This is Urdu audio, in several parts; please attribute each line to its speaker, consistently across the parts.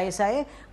Speaker 1: ISI,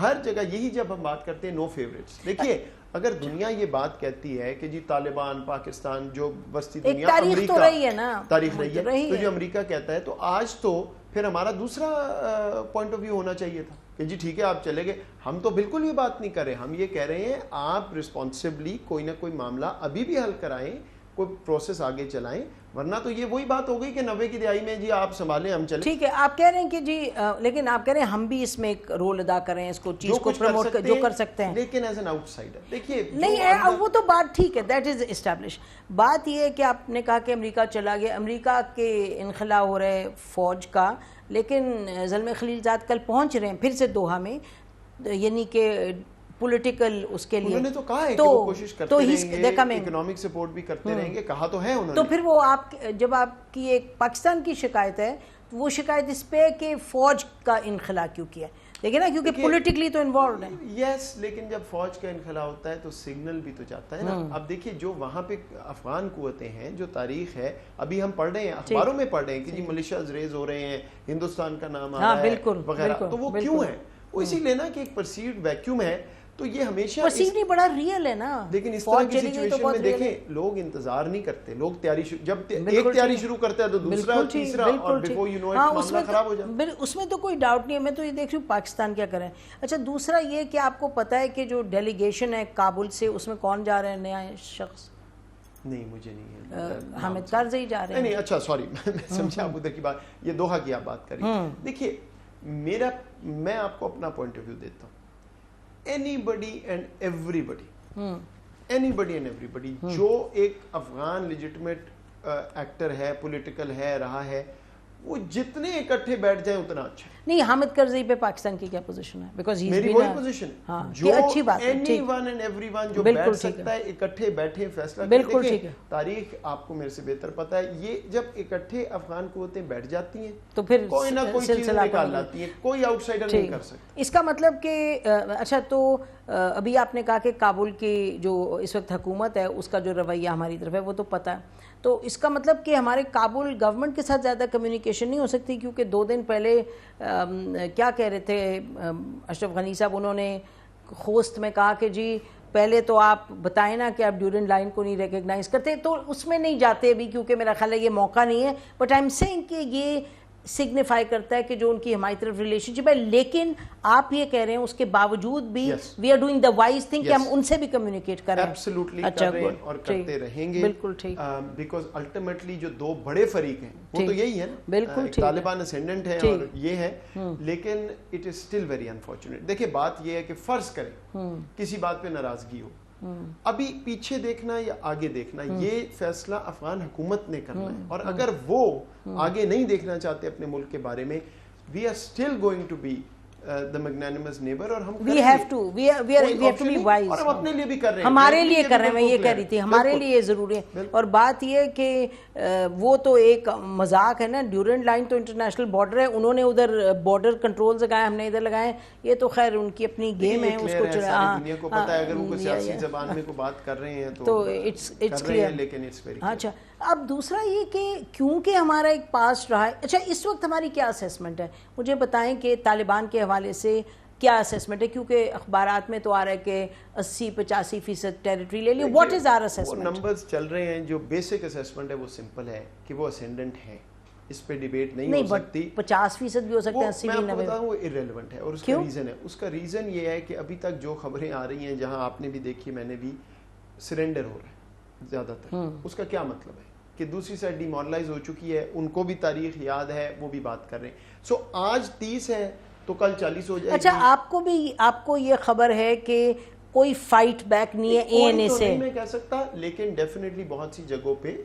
Speaker 2: ہر جگہ یہی جب ہم بات کرتے ہیں نو فیوریٹس. دیکھیے اگر دنیا یہ بات کہتی ہے کہ جی طالبان پاکستان جو وسطی دنیا
Speaker 1: تاریخ تو رہی ہے نا,
Speaker 2: تاریخ رہی ہے, تو جو امریکہ کہتا ہے تو آج تو پھر ہمارا دوسرا پوائنٹ آف ویو ہونا چاہیے تھا کہ جی ٹھیک ہے آپ چلے گئے. ہم تو بالکل یہ بات نہیں کر رہے, ہم یہ کہہ رہے ہیں آپ رسپانسبلی کوئی نہ کوئی معاملہ ابھی بھی حل کرائیں, کوئی پروسیس آگے چلائیں, ورنہ تو یہ وہی بات ہو گئی کہ 90 کی دہائی میں جی آپ سنبھالیں ہم چلیں.
Speaker 1: ٹھیک ہے آپ کہہ رہے ہیں کہ جی لیکن آپ کہہ رہے ہیں ہم بھی اس میں ایک رول ادا کریں, اس کو چیز کو پروموٹ جو کر سکتے ہیں,
Speaker 2: لیکن ایز این آؤٹ سائڈر. دیکھیے
Speaker 1: نہیں وہ تو بات ٹھیک ہے, دیٹ از اسٹیبلش. بات یہ ہے کہ آپ نے کہا کہ امریکہ چلا گیا, امریکہ کے انخلا ہو رہے فوج کا, لیکن زلمے خلیل زاد کل پہنچ رہے ہیں پھر سے دوحہ میں, یعنی کہ پولیٹیکل اس کے لیے
Speaker 2: انہوں نے تو کہا ہے کہ وہ کوشش کرتے رہیں گے, اکنامک سپورٹ بھی کرتے رہیں گے, کہا تو ہے انہوں نے.
Speaker 1: تو پھر وہ آپ جب آپ کی ایک پاکستان کی شکایت ہے تو وہ شکایت اس پہ کہ فوج کا انخلا کیوں کیا, دیکھیں نا کیونکہ پولیٹیکلی تو انوالوڈ ہے.
Speaker 2: یس, لیکن جب فوج کا انخلا ہوتا ہے تو سگنل بھی تو جاتا ہے نا. اب دیکھیے جو وہاں پہ افغان قوتیں ہیں, جو تاریخ ہے ابھی ہم پڑھ رہے ہیں, اخباروں میں پڑھ رہے ہیں کہ جی ملیشیاز ریز ہو رہے ہیں, ہندوستان کا نام آ رہا ہے وغیرہ, تو وہ کیوں ہے؟ وہ اسی لیے نا کہ ایک پرسیوڈ ویکیوم ہے, تو یہ ہمیشہ
Speaker 1: پرسیوڈ نہیں بڑا ریئل ہے نا.
Speaker 2: لیکن اس طرح کی سچویشن میں دیکھیں لوگ انتظار نہیں کرتے, لوگ تیاری جب ایک تیاری شروع کرتا ہے تو دوسرا تیسرا, اور بیفور یو نو اٹ معاملہ خراب ہو جاتا ہے.
Speaker 1: اس میں تو کوئی ڈاؤٹ نہیں ہے, میں تو یہ دیکھ رہی ہوں پاکستان کیا کریں. اچھا دوسرا یہ کہ آپ کو پتہ ہے کہ جو ڈیلیگیشن ہے کابل سے, اس میں کون جا رہے ہیں نیا شخص؟
Speaker 2: نہیں مجھے نہیں ہے,
Speaker 1: حامد کارزئی جا رہے ہیں.
Speaker 2: نہیں اچھا سوری میں سمجھا آپ ادھر کی بات, یہ دوحہ کی آپ بات کر رہی ہیں. دیکھیے میں آپ کو اپنا پوائنٹ آف ویو دیتا ہوں. anybody and everybody جو ایک افغان لیجٹمیٹ ایکٹر ہے, پولیٹیکل ہے, رہا ہے, وہ جتنے اکٹھے بیٹھ جائیں اتنا اچھا ہے.
Speaker 1: نہیں حامد کرزئی پہ پاکستان کی کیا پوزیشن ہے؟ بیکاز
Speaker 2: میری وہی پوزیشن ہے, جو
Speaker 1: اچھی بات ہے,
Speaker 2: any one and every one جو بیٹھ سکتا ہے اکٹھے بیٹھے فیصلہ کریں.
Speaker 1: بالکل ٹھیک ہے,
Speaker 2: تاریخ آپ کو میرے سے بہتر پتا ہے, یہ جب اکٹھے افغان قوتیں بیٹھ جاتی ہیں
Speaker 1: تو پھر
Speaker 2: کوئی نہ کوئی چیز نکال لاتی ہے, کوئی آؤٹ سائڈر نہیں کر سکتا.
Speaker 1: اس کا مطلب کہ اچھا تو ابھی آپ نے کہا کہ کابل کی جو اس وقت حکومت ہے اس کا جو رویہ ہماری طرف ہے وہ تو پتہ ہے, تو اس کا مطلب کہ ہمارے کابل گورنمنٹ کے ساتھ زیادہ کمیونیکیشن نہیں ہو سکتی, کیونکہ 2 دن پہلے کیا کہہ رہے تھے اشرف غنی صاحب, انہوں نے خوست میں کہا کہ جی پہلے تو آپ بتائیں نا کہ آپ ڈیورنگ لائن کو نہیں ریکگنائز کرتے, تو اس میں نہیں جاتے ابھی کیونکہ میرا خیال ہے یہ موقع نہیں ہے. بٹ آئی ایم سیئنگ کہ یہ سگنیفائی کرتا ہے کہ جو ان کی ہماری طرف ریلیشن شپ ہے, لیکن آپ یہ کہہ رہے ہیں اس کے باوجود بھی we are doing the wise thing کہ ہم ان سے بھی کمیونیکیٹ کریں.
Speaker 2: ایبسلیوٹلی کر رہے ہیں اور کرتے رہیں گے,
Speaker 1: بالکل ٹھیک,
Speaker 2: بیکاز الٹیمیٹلی جو 2 بڑے فریق ہیں وہ تو یہی ہے نا,
Speaker 1: بالکل
Speaker 2: طالبان اسینڈنٹ ہے اور یہ ہے, لیکن it is still very unfortunate. دیکھیں بات یہ ہے کہ فرض کریں کسی بات پہ ناراضگی ہو, ابھی پیچھے دیکھنا یا آگے دیکھنا یہ فیصلہ افغان حکومت نے کرنا ہے, اور اگر وہ آگے نہیں دیکھنا چاہتے اپنے ملک کے بارے میں, we are still going to be the magnanimous neighbor, اور ہم
Speaker 1: we have to be wise,
Speaker 2: اور ہم اپنے لیے بھی کر رہے ہیں,
Speaker 1: ہمارے لیے کر رہے ہیں. میں یہ کہہ رہی تھی ہمارے لیے ضروری ہے. اور بات یہ ہے کہ وہ تو ایک مذاق ہے نا, ڈیورنٹ لائن تو انٹرنیشنل بارڈر ہے, انہوں نے ادھر بارڈر کنٹرول لگائے, ہم نے ادھر لگائے, یہ تو خیر ان کی اپنی گیم ہے, اس کو
Speaker 2: دنیا کو پتہ ہے اگر وہ سیاسی زبان میں کو بات کر رہے ہیں تو
Speaker 1: اٹس کلیئر,
Speaker 2: لیکن اٹس ویری.
Speaker 1: اچھا اب دوسرا یہ کہ کیونکہ ہمارا ایک پاسٹ رہا ہے, اچھا اس وقت ہماری کیا اسیسمنٹ ہے, مجھے بتائیں کہ طالبان کے حوالے سے کیا اسیسمنٹ ہے, کیونکہ اخبارات میں تو آ رہا ہے کہ 80-85% ٹیریٹری لے لی. What is our assessment?
Speaker 2: وہ نمبرز چل رہے ہیں, جو بیسک اسیسمنٹ ہے وہ سمپل ہے کہ وہ اسینڈنٹ ہیں, اس پہ ڈیبیٹ نہیں ہو سکتی.
Speaker 1: 50% بھی ہو سکتے ہیں, 80
Speaker 2: میں آپ کو بتاؤں وہ irrelevant ہے, اور اس کا ریزن ہے, اس کا ریزن یہ ہے کہ ابھی تک جو خبریں آ رہی ہیں, جہاں آپ نے بھی دیکھی میں نے بھی, سرنڈر ہو رہا ہے زیادہ تر. اس کا کیا مطلب ہے کہ دوسری سائڈ ڈیمورلائز ہو چکی ہے, ان کو بھی تاریخ یاد ہے, وہ بھی بات کر رہے ہیں. سو آج 30 ہے تو کل 40 ہو جائے گی.
Speaker 1: اچھا آپ کو یہ خبر ہے کہ کوئی فائٹ بیک نہیں ہے اے این اے سے؟
Speaker 2: میں کہہ سکتا, لیکن ڈیفینیٹلی بہت سی جگہوں پہ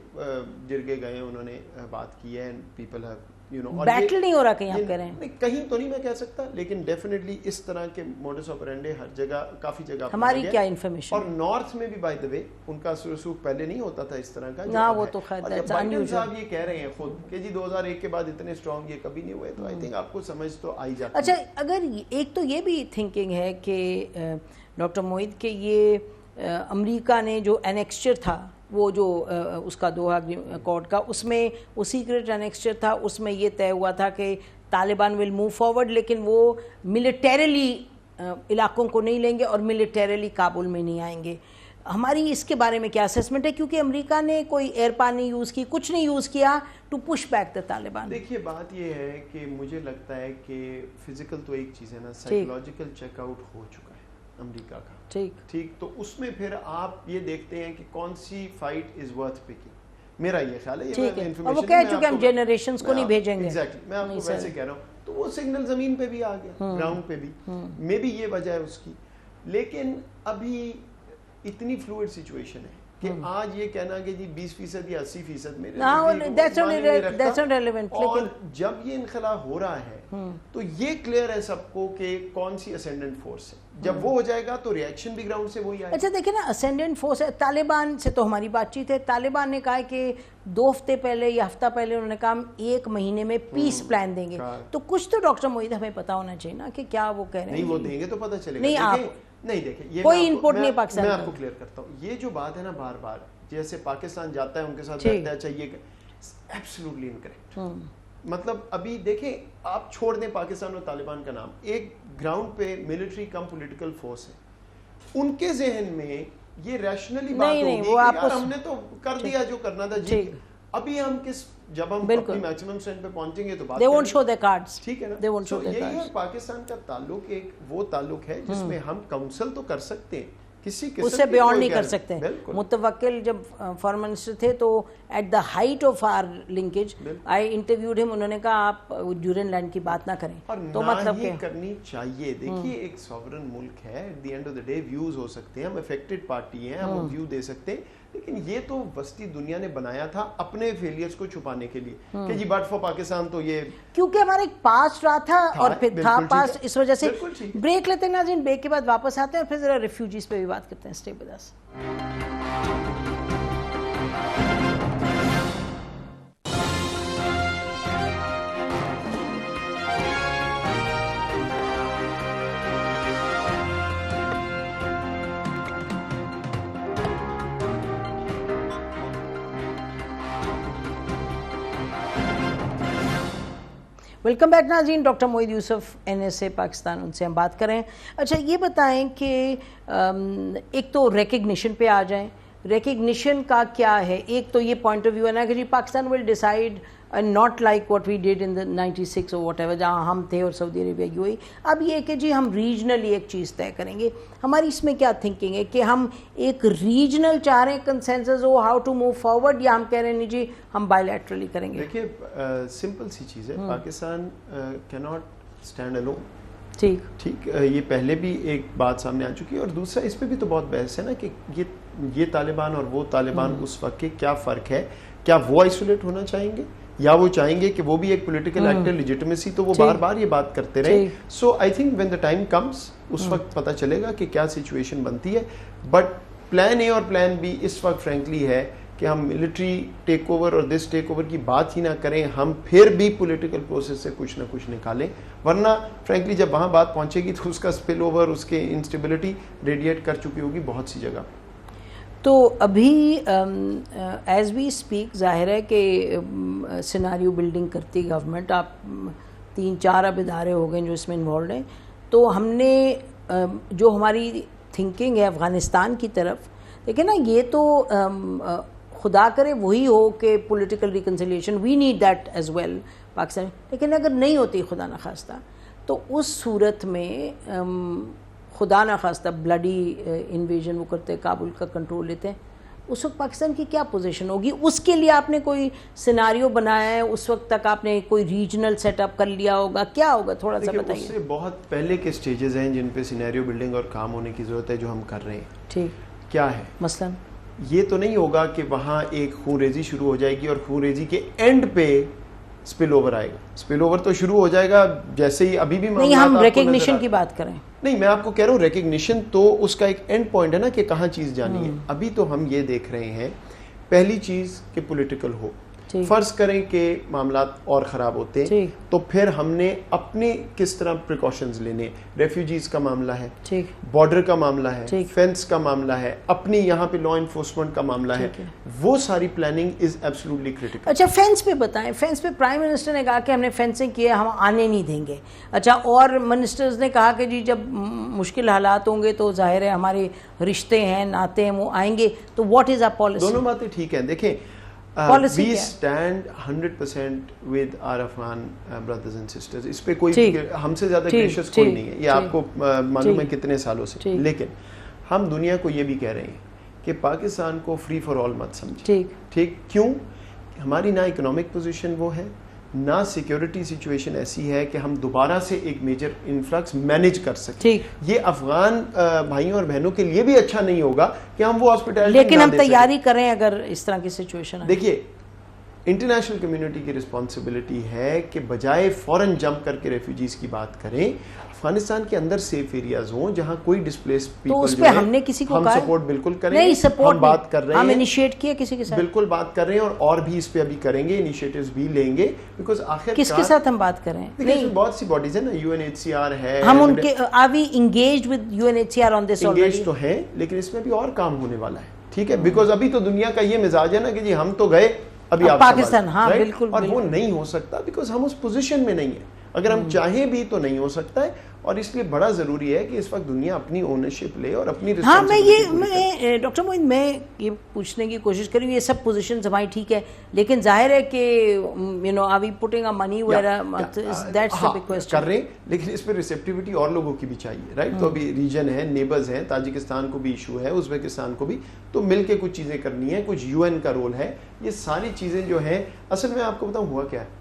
Speaker 2: جرگے گئے, انہوں نے بات کی ہے, people have you know,
Speaker 1: battle نہیں ہو رہا کہیں آپ کہہ رہے ہیں؟
Speaker 2: کہیں تو نہیں میں کہہ سکتا, لیکن ڈیفینیٹلی اس طرح کے موڈس آپرینڈی ہر جگہ, کافی جگہ.
Speaker 1: ہماری کیا انفارمیشن,
Speaker 2: اور نارتھ میں بھی بائی دا وے ان کا رسوخ پہلے نہیں ہوتا تھا اس طرح کا.
Speaker 1: ہاں وہ تو خیر
Speaker 2: بائیڈن صاحب یہ کہہ رہے ہیں خود کہ جی 2001 کے بعد اتنے اسٹرانگ یہ کبھی نہیں ہوئے, تو آئی تھنک آپ کو سمجھ تو آئی جاتی ہے.
Speaker 1: اچھا اگر ایک تو یہ بھی تھنکنگ ہے کہ ڈاکٹر موعید کہ یہ امریکہ نے جو انیکسچر تھا, وہ جو اس کا دوحہ اکارڈ کا, اس میں وہ سیکرٹ انیکسچر تھا, اس میں یہ طے ہوا تھا کہ طالبان ول موو فارورڈ, لیکن وہ ملٹریلی علاقوں کو نہیں لیں گے اور ملیٹریلی کابل میں نہیں آئیں گے. ہماری اس کے بارے میں کیا اسیسمنٹ ہے, کیونکہ امریکہ نے کوئی ایئر پانی یوز کی, کچھ نہیں یوز کیا to push back the Taliban.
Speaker 2: دیکھیے بات یہ ہے کہ مجھے لگتا ہے کہ فزیکل تو ایک چیز ہے نا, سائیکولوجیکل چیک آؤٹ ہو چکا ہے امریکہ کا. ٹھیک, تو اس میں پھر آپ یہ دیکھتے ہیں کہ کون سی فائٹ از ورتھ پکنگ. میرا یہ خیال ہے,
Speaker 1: وہ کہہ چکے ہم جنریشنز کو نہیں بھیجیں گے.
Speaker 2: میں آپ کو ویسے کہہ رہا ہوں, تو وہ سگنل زمین پہ بھی آ گیا, گراؤنڈ پہ بھی, میں بھی یہ وجہ ہے اس کی. لیکن ابھی اتنی فلوئڈ سچویشن ہے کہ آج یہ کہنا کہ جی 20% یا 80% میرے اور جب یہ انخلا ہو رہا ہے تو یہ کلیئر ہے سب کو کہ کون سی اسینڈنٹ فورس ہے. جب وہ ہو جائے گا تو ریئیکشن بھی گراؤنڈ سے وہی آئے گا.
Speaker 1: اچھا دیکھیں نا, اسینڈنٹ فورس ہے. طالبان سے تو ہماری بات چیت ہے. طالبان نے کہا کہ 2 ہفتے پہلے یا ہفتہ پہلے انہوں نے کہا 1 مہینے میں پیس پلان دیں گے. تو کچھ تو ڈاکٹر معید ہمیں پتا ہونا چاہیے نا کہ کیا وہ کہہ رہے ہیں.
Speaker 2: نہیں وہ دیں گے تو پتہ چلے گا.
Speaker 1: نہیں آپ
Speaker 2: نہیں دیکھیں,
Speaker 1: کوئی انپوٹ نہیں پاکستان.
Speaker 2: میں آپ کو کلیئر کرتا ہوں. یہ جو بات ہے نا بار بار جیسے پاکستان جاتا ہے ان کے ساتھ بیٹھتا ہے, اچھا یہ ایبسولوٹلی انکریکٹ. مطلب ابھی دیکھیں, آپ چھوڑ دیں پاکستان اور طالبان کا نام, ایک گراؤنڈ پہ ملٹری کم پولیٹیکل فورس ہے, ان کے ذہن میں یہ ریشنلی بات ہوگی کہ یار ہم نے تو کر دیا جو کرنا تھا. جی ابھی ہم جب ہم اپنی میکسیمم اسٹرینتھ پہ پہنچیں گے تو بات
Speaker 1: they won't show their cards.
Speaker 2: ٹھیک ہے نا. یہی ہے پاکستان کا تعلق, ایک وہ تعلق ہے جس میں ہم کاؤنسل تو کر سکتے ہیں, کسی
Speaker 1: اس سے بیانڈ نہیں کر سکتے. متوکل جب فارن منسٹر تھے تو at the height of our linkage I interviewed ہم, انہوں نے کہا آپ ڈیورن لینڈ کی بات نہ کریں.
Speaker 2: تو مطلب کہ کرنی چاہیے. دیکھیے ایک سوورن ملک ہے, at the end of the day views ہو سکتے ہیں, ہم افیکٹڈ پارٹی ہیں, ہم ویو دے سکتے ہیں, لیکن یہ تو وسطی دنیا نے بنایا تھا اپنے فیلئرز کو چھپانے کے لیے کہ جی بٹ فار پاکستان تو یہ
Speaker 1: کیونکہ ہمارا ایک پاسٹ رہا تھا اور پھر تھا پاسٹ, اس وجہ سے. بریک لیتے ہیں ناظرین, بریک کے بعد واپس آتے ہیں اور پھر ذرا ریفیوجیز پہ بھی بات کرتے ہیں. Stay with us. Welcome back ناظرین, ڈاکٹر معید یوسف NSA پاکستان, ان سے ہم بات کریں. اچھا یہ بتائیں کہ ایک تو ریکگنیشن پہ آ جائیں. ریکگنیشن کا کیا ہے, ایک تو یہ پوائنٹ آف ویو ہے نا کہ جی Pakistan will decide not like what we did in 96 اور واٹ ایور, جہاں ہم تھے اور سعودی عربیہ کی ہوئی. اب یہ کہ جی ہم ریجنلی ایک چیز طے کریں گے. ہماری اس میں کیا تھنکنگ ہے کہ ہم ایک ریجنل چاہ رہے ہیں کنسنسس ہو ہاؤ ٹو موو فارورڈ, یا ہم کہہ رہے ہیں نہیں جی ہم بائیلیٹرلی کریں گے.
Speaker 2: دیکھیے سمپل سی چیز ہے, پاکستان کی ناٹ اسٹینڈ الون. ٹھیک, یہ پہلے بھی ایک بات سامنے آ چکی ہے, اور دوسرا اس پہ بھی تو بہت بحث ہے نا کہ یہ طالبان اور وہ طالبان اس وقت کے کیا فرق ہے. کیا وہ آئسولیٹ ہونا چاہیں گے یا وہ چاہیں گے کہ وہ بھی ایک پولیٹیکل ایکٹر, لیجیٹمیسی, تو وہ بار بار یہ بات کرتے رہے. So I think when the time comes اس وقت پتہ چلے گا کہ کیا سچویشن بنتی ہے. بٹ پلان اے اور پلان بی اس وقت فرینکلی ہے کہ ہم ملٹری ٹیک اوور اور دس ٹیک اوور کی بات ہی نہ کریں, ہم پھر بھی پولیٹیکل پروسیس سے کچھ نہ کچھ نکالیں, ورنہ فرینکلی جب وہاں بات پہنچے گی تو اس کا اسپل اوور, اس کے انسٹیبلٹی ریڈیٹ کر چکی ہوگی بہت سی جگہ.
Speaker 1: تو ابھی ایز وی اسپیک ظاہر ہے کہ سیناریو بلڈنگ کرتی گورنمنٹ. آپ 3-4 اب ادارے ہو گئے جو اس میں انوالوڈ ہیں. تو ہم نے جو ہماری تھنکنگ ہے افغانستان کی طرف, دیکھیں نا یہ تو خدا کرے وہی ہو کہ political reconciliation, we need that as well Pakistan, لیکن اگر نہیں ہوتی خدا نخواستہ تو اس صورت میں خدا نخواستہ بلڈی انویژن وہ کرتے, کابل کا کنٹرول لیتے ہیں, اس وقت پاکستان کی کیا پوزیشن ہوگی؟ اس کے لیے آپ نے کوئی سیناریو بنایا ہے؟ اس وقت تک آپ نے کوئی ریجنل سیٹ اپ کر لیا ہوگا, کیا ہوگا تھوڑا سا بتائیے.
Speaker 2: اس سے بہت پہلے کے سٹیجز ہیں جن پہ سیناریو بلڈنگ اور کام ہونے کی ضرورت ہے جو ہم کر رہے ہیں.
Speaker 1: ٹھیک,
Speaker 2: کیا ہے
Speaker 1: مثلا
Speaker 2: یہ تو نہیں ہوگا کہ وہاں ایک خون ریزی شروع ہو جائے گی اور خون ریزی کے اینڈ پہ سپل اوور آئے گا. سپل اوور تو شروع ہو جائے گا جیسے ہی ابھی بھی
Speaker 1: نہیں, ہم ریکگنیشن کی بات کریں.
Speaker 2: نہیں, میں آپ کو کہہ رہا ہوں ریکگنیشن تو اس کا ایک اینڈ پوائنٹ ہے نا کہ کہاں چیز جانی ہے. ابھی تو ہم یہ دیکھ رہے ہیں پہلی چیز کہ پولیٹیکل ہو. فرض کریں کہ معاملات اور خراب ہوتے ہیں تو پھر ہم نے اپنے کس طرح پریکاشنز لینے, ریفیوجیز کا معاملہ ہے, بارڈر کا معاملہ ہے, فینس کا معاملہ ہے, اپنی یہاں پہ لا انفورسمنٹ کا معاملہ ہے, وہ ساری پلاننگ از ایبسولوٹلی کریٹیکل.
Speaker 1: اچھا فینس پہ بتائیں, فینس پہ پرائم منسٹر نے کہا کہ ہم نے فینسنگ کی ہے, ہم آنے نہیں دیں گے. اچھا اور منسٹرز نے کہا کہ جی جب مشکل حالات ہوں گے تو ظاہر ہے ہمارے رشتے ہیں ناتے ہیں وہ آئیں گے, تو واٹ از آر پالیسی؟
Speaker 2: دونوں باتیں ٹھیک ہیں. دیکھیں we stand 100% with our Afghan brothers and sisters. اس پہ کوئی ہم سے زیادہ گریشس کوئی نہیں ہے, یہ آپ کو معلوم ہے کتنے سالوں سے. لیکن ہم دنیا کو یہ بھی کہہ رہے ہیں کہ پاکستان کو فری فار آل مت سمجھیں. ٹھیک کیوں؟ ہماری نہ اکنامک پوزیشن وہ ہے, نہ سیکیورٹی سچویشن ایسی ہے کہ ہم دوبارہ سے ایک میجر انفلکس مینیج کر سکیں. یہ افغان بھائیوں اور بہنوں کے لیے بھی اچھا نہیں ہوگا کہ ہم وہ ہاسپٹیلٹی,
Speaker 1: لیکن ہم تیاری کریں اگر اس طرح کی سچویشن.
Speaker 2: دیکھیے انٹرنیشنل کمیونٹی کی رسپانسبلٹی ہے کہ بجائے فوراً جمپ کر کے ریفیوجیز کی بات کریں, افغانستان کے اندر سیف ایریاز ہوں جہاں کوئی ڈسپلیس پیپل,
Speaker 1: تو اس پہ ہم نے کسی کو
Speaker 2: ہم سپورٹ بالکل کریں گے, ہم بات کر رہے ہیں,
Speaker 1: ہم انیشیٹ کیا کسی کے ساتھ,
Speaker 2: بالکل بات کر رہے ہیں اور بھی اس پہ ابھی کریں گے, انیشیٹوز بھی لیں گے. بیکاز آخر
Speaker 1: کس کے ساتھ ہم بات کر رہے ہیں؟
Speaker 2: نہیں بہت سی باڈیز ہیں نا, UNHCR ہے,
Speaker 1: ہم ان کے are we engaged with UNHCR on this already؟
Speaker 2: Engage تو ہیں لیکن اس میں بھی اور کام ہونے والا ہے. ٹھیک ہے, بیکاز ابھی تو دنیا کا یہ مزاج ہے نا کہ جی ہم تو گئے ابھی آپ
Speaker 1: پاکستان, ہاں بالکل,
Speaker 2: اور وہ نہیں ہو سکتا بیکاز ہم اس پوزیشن میں نہیں ہیں. اگر ہم چاہیں بھی تو نہیں ہو سکتا ہے, اور اس لیے بڑا ضروری ہے کہ اس وقت دنیا اپنی اونرشپ لے اور اپنی
Speaker 1: میں ڈاکٹر معین میں یہ پوچھنے کی کوشش کروں, یہ سب پوزیشنز ہماری ٹھیک ہے, لیکن ظاہر ہے کہ you know are we putting a money وغیرہ, دیٹس دی بگ کوسچن
Speaker 2: کر رہے ہیں, لیکن اس پہ ریسیپٹیوٹی اور لوگوں کی بھی چاہیے, رائٹ. تو ابھی ریجن ہے, نیبرز ہیں, تاجکستان کو بھی ایشو ہے, ازبکستان کو بھی, تو مل کے کچھ چیزیں کرنی ہے, کچھ UN کا رول ہے. یہ ساری چیزیں جو ہیں اصل میں آپ کو بتاؤں ہوا کیا ہے,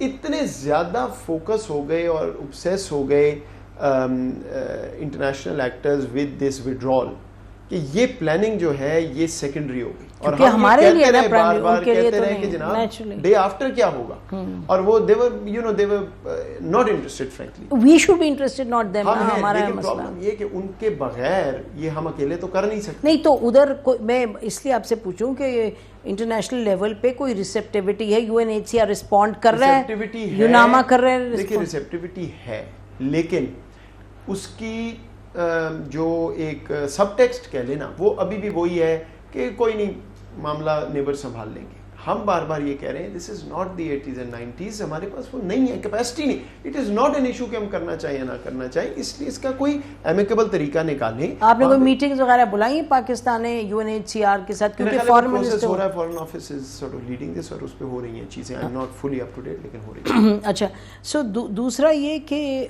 Speaker 2: اتنے زیادہ فوکس ہو گئے اور obsess ہو گئے international actors with this withdrawal کہ یہ پلاننگ جو ہے یہ سیکنڈری ہو گئی. اور
Speaker 1: ہمارے لیے
Speaker 2: بار بار کہتے رہے کہ جناب ڈے آفٹر کیا ہوگا, اور وہ they were not interested frankly.
Speaker 1: We should be interested, not them.
Speaker 2: لیکن پرابلم یہ کہ ان کے بغیر یہ ہم اکیلے تو کر نہیں سکتے.
Speaker 1: نہیں تو ادھر میں اس لیے آپ سے پوچھوں کہ انٹرنیشنل لیول پہ کوئی ریسیپٹیوٹی ہے, UNHCR رسپونڈ کر رہا ہے, یوناما کر رہے ہیں.
Speaker 2: دیکھیے ریسیپٹیوٹی ہے, لیکن اس کی جو ایک سب ٹیکسٹ کہہ لینا وہ ابھی بھی وہی ہے کہ کوئی نہیں معاملہ نیبر سنبھال لیں گے. ہم بار بار یہ کہہ رہے ہیں دس is not the 80s and 90s, ہمارے پاس وہ نہیں ہے, کیپیسٹی نہیں. It is not an issue کہ ہم کرنا چاہیں یا نہ کرنا چاہیں, اس لیے اس کا کوئی ایمیکیبل طریقہ نکالیں.
Speaker 1: آپ نے کوئی میٹنگز وغیرہ بلائی ہیں پاکستان نے UNHCR کے ساتھ؟ کیونکہ فارن منسٹر
Speaker 2: ہو رہا ہے, foreign office is sort of leading this, اور اس پہ ہو رہی ہیں چیزیں. I am not fully up to date لیکن ہو رہی ہیں.
Speaker 1: اچھا, سو دوسرا یہ کہ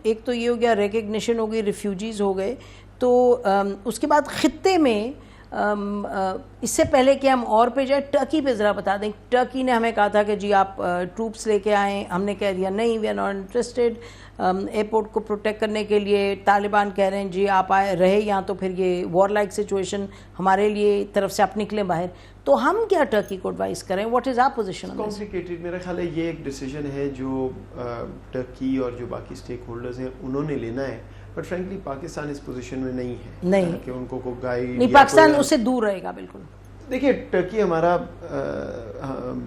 Speaker 1: ایک تو یہ ہو گیا ریکگنیشن ہو گئی, ریفیوجیز ہو گئے, تو اس کے بعد خطے میں اس سے پہلے کہ ہم اور پہ جائیں ٹرکی پہ ذرا بتا دیں. ٹرکی نے ہمیں کہا تھا کہ جی آپ ٹروپس لے کے آئیں, ہم نے کہہ دیا نہیں, we are not interested. Airport کو پروٹیکٹ کرنے کے لیے طالبان کہہ رہے ہیں جی آپ آئے رہے یہاں تو پھر یہ وار لائک سچویشن ہمارے لیے طرف سے آپ نکلیں باہر. تو ہم کیا ٹرکی کو ایڈوائز کریں, what is our position?
Speaker 2: Complicated میرا خیال ہے, یہ ایک ڈیسیجن ہے جو ٹرکی اور جو باقی اسٹیک ہولڈرز ہیں انہوں نے لینا ہے. بٹ فرینکلی پاکستان اس پوزیشن میں نہیں ہے کہ ان کو گائیڈ,
Speaker 1: نہیں پاکستان اس سے دور رہے گا بالکل.
Speaker 2: دیکھیے ٹرکی ہمارا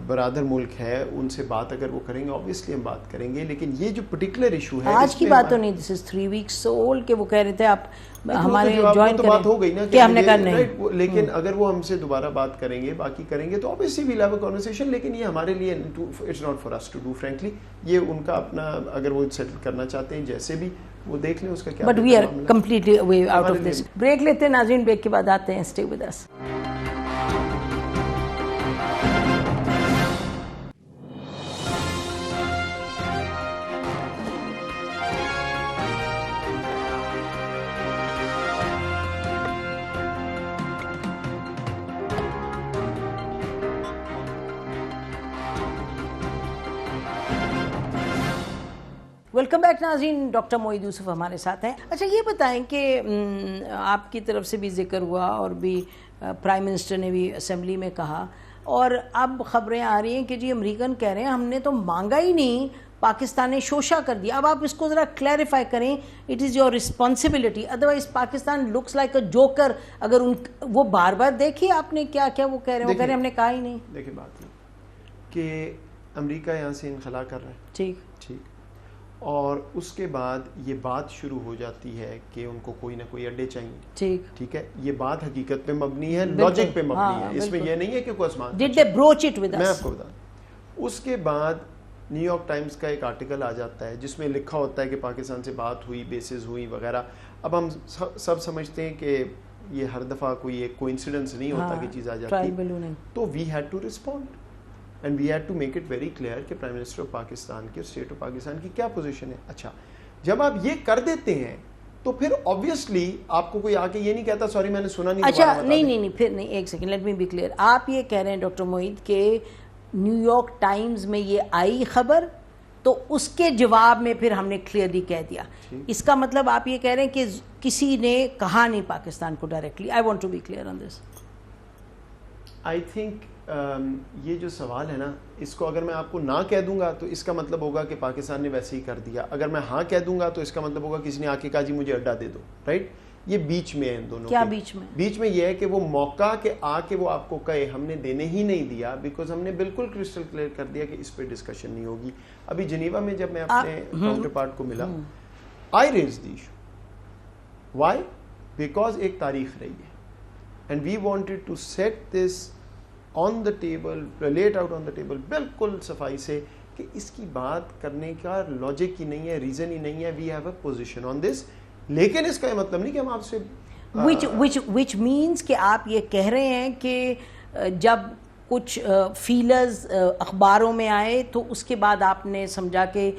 Speaker 2: برادر ملک ہے, ان سے بات اگر وہ کریں گے اوبیسلی ہم بات کریں گے, لیکن یہ جو پرٹیکولر ایشو ہے
Speaker 1: آج کی بات تو نہیں, دس از 3 weeks old کہ وہ کہہ رہے تھے آپ ہمارے جوائن
Speaker 2: کریں, بات ہو گئی نا
Speaker 1: کہ ہم نے کہا نہیں.
Speaker 2: لیکن اگر وہ ہم سے دوبارہ بات کریں گے, باقی کریں گے تو obviously we'll have a conversation, لیکن یہ ہمارے لیے it's not for us to do frankly. یہ ان کا اپنا, اگر وہ سیٹل کرنا چاہتے ہیں جیسے بھی وہ دیکھ لیں اس کا کیا.
Speaker 1: But we are completely away out of this. Break لیتے ہیں ناظرین, بریک کے بعد آتے ہیں, stay with us. Welcome back ناظرین, ڈاکٹر موعید یوسف ہمارے ساتھ ہیں. اچھا یہ بتائیں کہ آپ کی طرف سے بھی ذکر ہوا اور بھی پرائم منسٹر نے بھی اسمبلی میں کہا, اور اب خبریں آ رہی ہیں کہ جی امریکن کہہ رہے ہیں ہم نے تو مانگا ہی نہیں, پاکستان نے شوشہ کر دیا. اب آپ اس کو ذرا کلیریفائی کریں, it is your responsibility, otherwise Pakistan looks like a joker. اگر وہ بار بار دیکھیے آپ نے کیا کیا وہ کہہ رہے ہیں, وہ کہہ رہے ہیں ہم نے کہا ہی نہیں.
Speaker 2: دیکھیں بات کہ امریکہ یہاں سے انخلا کر رہا ہے. ٹھیک. اور اس کے بعد یہ بات شروع ہو جاتی ہے کہ ان کو کوئی نہ کوئی اڈے چاہیے. ٹھیک ہے. یہ بات حقیقت پہ مبنی ہے, لاجک پہ مبنی ہے, اس میں یہ نہیں ہے کہ کوئی آسمان. میں آپ کو بتا, اس کے بعد نیو یارک ٹائمز کا ایک آرٹیکل آ جاتا ہے جس میں لکھا ہوتا ہے کہ پاکستان سے بات ہوئی, بیسز ہوئی وغیرہ. اب ہم سب سمجھتے ہیں کہ یہ ہر دفعہ کوئی ایک کوئنسیڈنس نہیں ہوتا کہ چیز آ جاتی. تو we had to respond and we had to make it very clear کہ پرائم منسٹر آف پاکستان کی, اسٹیٹ آف پاکستان کی کیا پوزیشن ہے. اچھا, جب آپ یہ کر دیتے ہیں تو پھر obviously آپ کو کوئی آ کے یہ نہیں کہتا سوری میں نے سنا نہیں.
Speaker 1: اچھا نہیں پھر نہیں, ایک second, let me be clear. آپ یہ کہہ رہے ہیں ڈاکٹر معید کہ نیو یارک ٹائمز میں یہ آئی خبر تو اس کے جواب میں پھر ہم نے کلیئرلی کہہ دیا. اس کا مطلب آپ یہ کہہ رہے ہیں کہ کسی نے کہا نہیں پاکستان کو directly. I want to be clear on this.
Speaker 2: I think یہ جو سوال ہے نا, اس کو اگر میں آپ کو نہ کہہ دوں گا تو اس کا مطلب ہوگا کہ پاکستان نے ویسے ہی کر دیا. اگر میں ہاں کہہ دوں گا تو اس کا مطلب ہوگا کسی نے آ کے کہا جی مجھے اڈا دے دو. رائٹ, یہ بیچ میں ہے ان دونوں.
Speaker 1: کیا بیچ میں؟
Speaker 2: بیچ میں یہ ہے کہ وہ موقع کہ آ کے وہ آپ کو کہے ہم نے دینے ہی نہیں دیا, بیکاز ہم نے بالکل کرسٹل کلیئر کر دیا کہ اس پہ ڈسکشن نہیں ہوگی. ابھی جنیوا میں جب میں اپنے کاؤنٹر پارٹ کو ملا, I raise the issue. Why? Because ایک تاریخ رہی ہے and we wanted to set this on the table, relate out on the table بالکل صفائی سے کہ اس کی بات کرنے کا لاجک ہی نہیں ہے, ریزن ہی نہیں ہے. We have a position on this. لیکن اس کا یہ مطلب نہیں کہ ہم آپ سے
Speaker 1: which means کہ آپ یہ کہہ رہے ہیں کہ جب کچھ فیلرز اخباروں میں آئے تو اس کے بعد آپ نے سمجھا کہ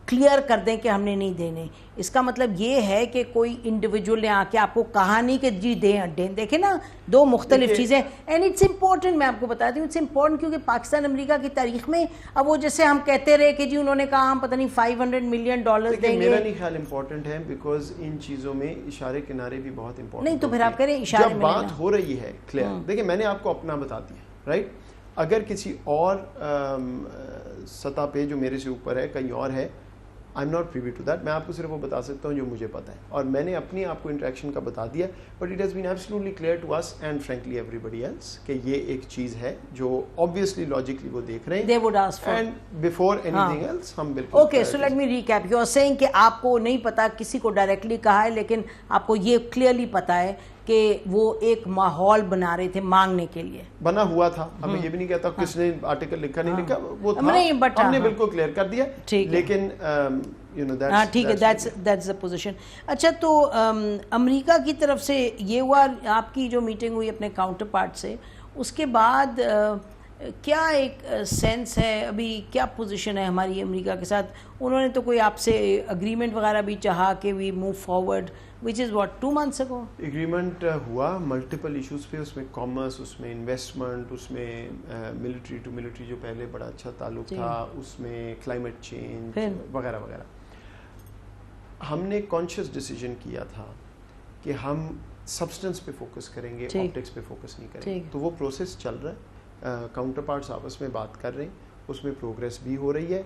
Speaker 1: کلیئر کر دیں کہ ہم نے نہیں دینے. اس کا مطلب یہ ہے کہ کوئی انڈیویجول نے آ کے آپ کو کہا نہیں کہ جی دیں اڈے. دیکھیں نا, دو مختلف چیزیں. اینڈ اٹس امپورٹنٹ, میں آپ کو بتاتی ہوں, اٹس امپورٹنٹ کیونکہ پاکستان امریکہ کی تاریخ میں اب وہ جیسے ہم کہتے رہے کہ جی انہوں نے کہا ہم پتہ نہیں $500 ملین دیں گے.
Speaker 2: میرا نہیں خیال امپورٹنٹ ہے, بیکاز ان چیزوں میں اشارے کنارے بھی بہت امپورٹنٹ.
Speaker 1: نہیں تو پھر آپ کریں اشارے
Speaker 2: جب بات ہو رہی ہے کلیئر. دیکھیں میں نے آپ کو اپنا بتا دیا, رائٹ. اگر کسی اور سطح پہ جو میرے سے اوپر ہے کہیں اور ہے, I M not privy to that. میں آپ کو صرف وہ بتا سکتا ہوں جو مجھے پتا ہے, اور میں نے اپنی آپ کو انٹریکشن کا بتا دیا. But it has been absolutely clear to us and frankly everybody else کہ یہ ایک چیز ہے جو obviously logically وہ دیکھ رہے ہیں.
Speaker 1: They would ask for.
Speaker 2: And before anything else ہم بالکل.
Speaker 1: Okay, so let me recap. You are saying کہ آپ کو نہیں پتا کسی کو ڈائریکٹلی کہا ہے, لیکن آپ کو یہ کلیئرلی پتا ہے کہ وہ ایک ماحول بنا رہے تھے مانگنے کے لیے.
Speaker 2: بنا ہوا تھا. اب میں یہ بھی نہیں کہتا کس نے آرٹیکل لکھا نہیں لکھا, وہ تھا, ہم نے بالکل کلیئر کر دیا. لیکن
Speaker 1: ٹھیک ہے, that's the position. اچھا, تو امریکہ کی طرف سے یہ ہوا آپ کی جو میٹنگ ہوئی اپنے کاؤنٹر پارٹ سے, اس کے بعد کیا ایک سینس ہے, ابھی کیا پوزیشن ہے ہماری امریکہ کے ساتھ؟ انہوں نے تو کوئی آپ سے اگریمنٹ وغیرہ بھی چاہا کہ we move forward, which is what 2 months ago.
Speaker 2: Agreement ہوا ملٹیپل ایشوز پہ, اس میں کامرس, اس میں انویسٹمنٹ, اس میں ملٹری ٹو ملٹری جو پہلے بڑا اچھا تعلق تھا, اس میں کلائمیٹ چینج وغیرہ وغیرہ. ہم نے کانشیس ڈیسیجن کیا تھا کہ ہم سبسٹنس پہ فوکس کریں گے, آپٹکس پہ فوکس نہیں کریں گے. تو وہ پروسیس چل رہا ہے, کاؤنٹر پارٹس آپس میں بات کر رہے ہیں, اس میں پروگریس بھی ہو رہی ہے.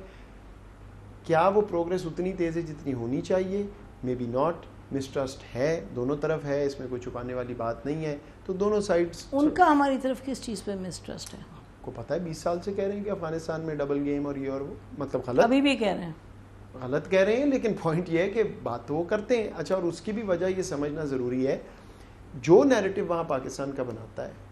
Speaker 2: کیا وہ پروگریس اتنی تیز ہے جتنی ہونی چاہیے؟ May be not. مسٹرسٹ ہے, دونوں طرف ہے, اس میں کوئی چھپانے والی بات نہیں ہے. تو دونوں سائڈس.
Speaker 1: ان کا ہماری طرف کس چیز پہ مسٹرسٹ ہے؟
Speaker 2: آپ کو پتا ہے 20 سال سے کہہ رہے ہیں کہ افغانستان میں ڈبل گیم اور یہ اور وہ, مطلب غلط,
Speaker 1: ابھی بھی کہہ رہے ہیں,
Speaker 2: غلط کہہ رہے ہیں, لیکن پوائنٹ یہ ہے کہ بات تو وہ کرتے ہیں. اچھا, اور اس کی بھی وجہ یہ سمجھنا ضروری ہے, جو نیریٹو وہاں پاکستان کا بناتا ہے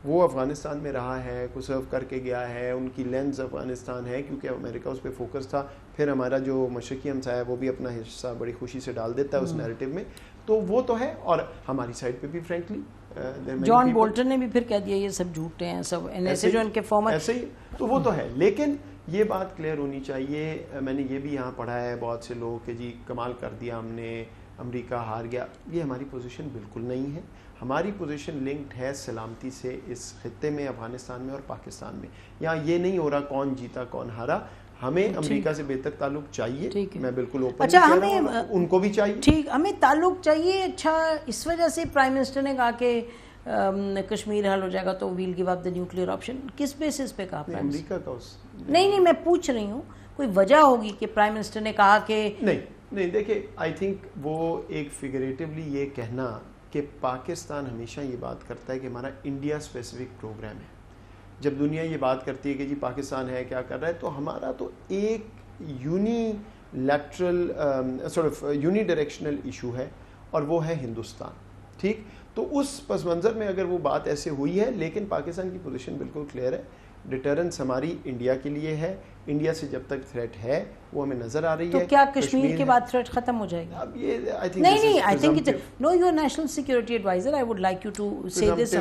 Speaker 2: وہ افغانستان میں رہا ہے, کو سرو کر کے گیا ہے, ان کی لینز افغانستان ہے کیونکہ امریکہ اس پہ فوکس تھا. پھر ہمارا جو مشرقی ہمسایہ ہے وہ بھی اپنا حصہ بڑی خوشی سے ڈال دیتا ہے اس نیریٹو میں. تو وہ تو ہے, اور ہماری سائڈ پہ بھی فرینکلی
Speaker 1: جان بولٹن نے بھی پھر کہہ دیا یہ سب جھوٹے ہیں سب, ایسے جو ان کے فارمر
Speaker 2: ایسے ہی. تو وہ تو ہے, لیکن یہ بات کلیئر ہونی چاہیے. میں نے یہ بھی یہاں پڑھا ہے بہت سے لوگ کہ جی کمال کر دیا ہم نے, امریکہ ہار گیا. یہ ہماری پوزیشن بالکل نہیں ہے. ہماری پوزیشن لنکڈ ہے سلامتی سے اس خطے میں, افغانستان میں اور پاکستان میں. یہاں یہ نہیں ہو رہا کون جیتا کون ہارا. ہمیں امریکہ سے بہتر تعلق چاہیے, میں بالکل اوپن.
Speaker 1: اچھا, ہمیں
Speaker 2: ان کو بھی چاہیے.
Speaker 1: ٹھیک, ہمیں تعلق چاہیے. اچھا, اس وجہ سے پرائم منسٹر نے کہا کہ کشمیر حل ہو جائے گا تو we'll give up the nuclear option. کس بیسس پہ کہا
Speaker 2: امریکہ کا؟
Speaker 1: نہیں, میں پوچھ رہی ہوں, کوئی وجہ ہوگی کہ پرائم منسٹر نے کہا کہ
Speaker 2: نہیں. دیکھیں, آئی تھنک وہ ایک فگریٹیولی یہ کہنا کہ پاکستان ہمیشہ یہ بات کرتا ہے کہ ہمارا انڈیا اسپیسیفک پروگرام ہے. جب دنیا یہ بات کرتی ہے کہ جی پاکستان ہے کیا کر رہا ہے، تو ہمارا تو ایک یونی ڈائریکشنل ایشو ہے اور وہ ہے ہندوستان. ٹھیک، تو اس پس منظر میں اگر وہ بات ایسے ہوئی ہے، لیکن پاکستان کی پوزیشن بالکل کلیئر ہے. ڈیٹرنس ہماری انڈیا کے لیے ہے. انڈیا سے جب تک تھریٹ ہے وہ ہمیں نظر آ رہی ہے.
Speaker 1: تو کیا کشمیر کے بعد تھریٹ ختم ہو جائے گا؟
Speaker 2: اب یہ
Speaker 1: نہیں I think no, you are national security adviser, I would like you to say this.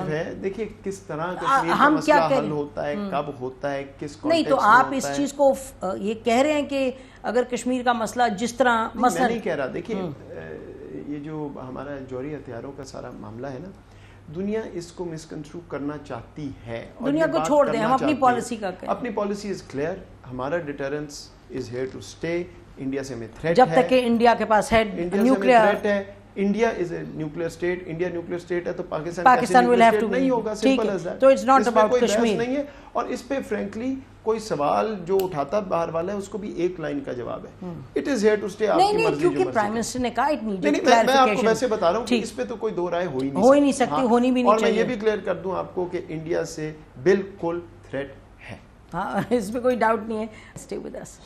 Speaker 2: دیکھیے کس طرح کشمیر کا مسئلہ حل ہوتا ہے، کب ہوتا ہے، کس کانٹیکسٹ میں ہوتا ہے.
Speaker 1: نہیں تو آپ اس چیز کو یہ کہہ رہے ہیں کہ اگر کشمیر کا مسئلہ جس طرح
Speaker 2: میں نہیں کہہ رہا. دیکھیے یہ جو ہمارا جوہری ہتھیاروں کا سارا معاملہ ہے نا، دنیا اس کو مسکنسٹرو کرنا چاہتی ہے.
Speaker 1: دنیا کو چھوڑ دیں، ہم اپنی پالیسی کا کہیں.
Speaker 2: اپنی پالیسی از کلیئر. ہمارا deterrence is here to stay. India سے ہمیں تھریٹ ہے
Speaker 1: جب تک کہ انڈیا کے پاس ہے نیوکلیئر
Speaker 2: ہے. India is a nuclear state. India nuclear state ہے تو پاکستان
Speaker 1: will have to
Speaker 2: نہیں ہوگا. Simple as that.
Speaker 1: تو اٹس ناٹ اباؤٹ کشمیر
Speaker 2: نہیں ہے. اور اس پہ فرینکلی کوئی سوال جو اٹھاتا باہر والا ہے اس کو بھی ایک لائن کا جواب ہے. It is here to stay. آپ کی مرضی.
Speaker 1: کیونکہ پرائم منسٹر نے کہا اٹ نیڈڈ
Speaker 2: کلیریفیکیشن. میں آپ کو ویسے بتا رہا ہوں کہ اس پہ تو کوئی دو رائے ہو ہی نہیں
Speaker 1: سکتی، ہونی بھی نہیں
Speaker 2: چاہیے. اور میں
Speaker 1: چاہیے.
Speaker 2: یہ بھی کلیئر کر دوں آپ کو کہ انڈیا سے بالکل تھریٹ ہے.
Speaker 1: ہاں، اس میں کوئی ڈاؤٹ نہیں ہے. Stay with us.